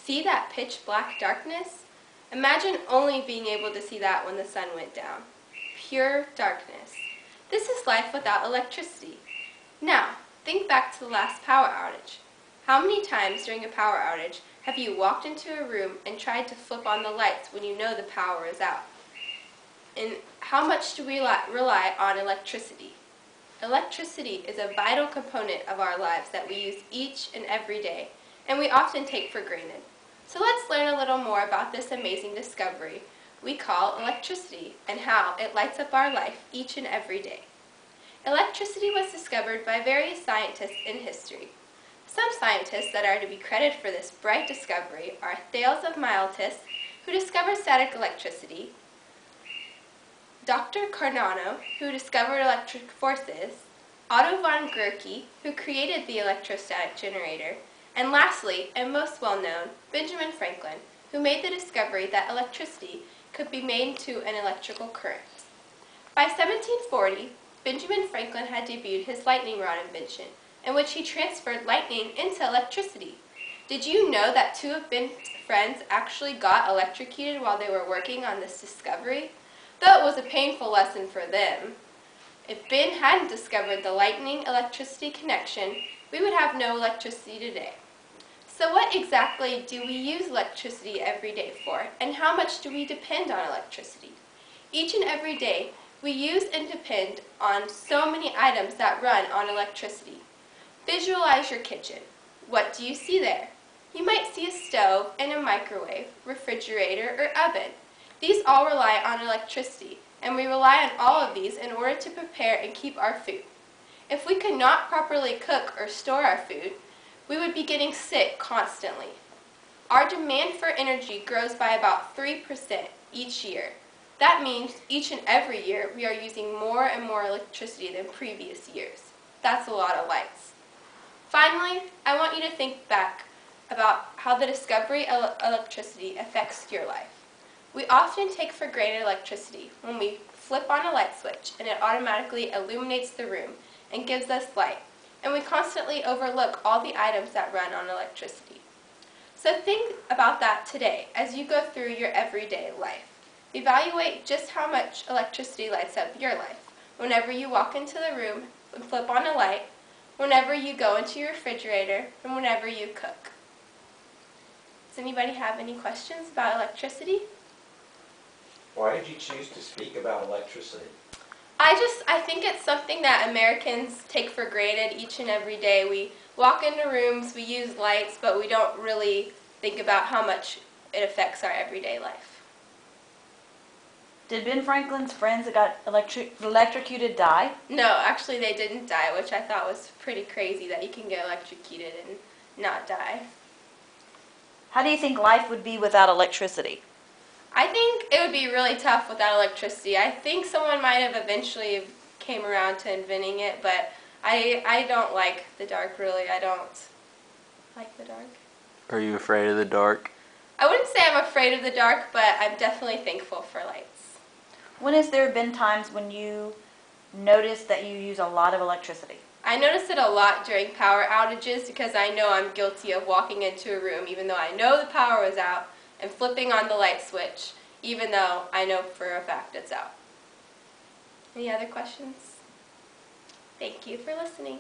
See that pitch black darkness? Imagine only being able to see that when the sun went down. Pure darkness. This is life without electricity. Now, think back to the last power outage. How many times during a power outage have you walked into a room and tried to flip on the lights when you know the power is out? And how much do we rely on electricity? Electricity is a vital component of our lives that we use each and every day, and we often take for granted. So let's learn a little more about this amazing discovery we call electricity and how it lights up our life each and every day. Electricity was discovered by various scientists in history. Some scientists that are to be credited for this bright discovery are Thales of Miletus, who discovered static electricity, Dr. Cardano, who discovered electric forces, Otto von Guericke, who created the electrostatic generator, and lastly, and most well known, Benjamin Franklin, who made the discovery that electricity could be made into an electrical current. By 1740, Benjamin Franklin had debuted his lightning rod invention, in which he transferred lightning into electricity. Did you know that two of Ben's friends actually got electrocuted while they were working on this discovery? Though it was a painful lesson for them. If Ben hadn't discovered the lightning-electricity connection, we would have no electricity today. So what exactly do we use electricity every day for, and how much do we depend on electricity? Each and every day, we use and depend on so many items that run on electricity. Visualize your kitchen. What do you see there? You might see a stove and a microwave, refrigerator, or oven. These all rely on electricity, and we rely on all of these in order to prepare and keep our food. If we could not properly cook or store our food, we would be getting sick constantly. Our demand for energy grows by about 3% each year. That means each and every year we are using more and more electricity than previous years. That's a lot of lights. Finally, I want you to think back about how the discovery of electricity affects your life. We often take for granted electricity when we flip on a light switch and it automatically illuminates the room and gives us light, and we constantly overlook all the items that run on electricity. So think about that today as you go through your everyday life. Evaluate just how much electricity lights up your life. Whenever you walk into the room and flip on a light, whenever you go into your refrigerator, and whenever you cook. Does anybody have any questions about electricity? Why did you choose to speak about electricity? I think it's something that Americans take for granted each and every day. We walk into rooms, we use lights, but we don't really think about how much it affects our everyday life. Did Ben Franklin's friends that got electrocuted die? No, actually they didn't die, which I thought was pretty crazy that you can get electrocuted and not die. How do you think life would be without electricity? I think it would be really tough without electricity. I think someone might have eventually came around to inventing it, but I don't like the dark, really. I don't like the dark. Are you afraid of the dark? I wouldn't say I'm afraid of the dark, but I'm definitely thankful for lights. When has there been times when you noticed that you use a lot of electricity? I notice it a lot during power outages because I know I'm guilty of walking into a room even though I know the power was out, and flipping on the light switch, even though I know for a fact it's out. Any other questions? Thank you for listening.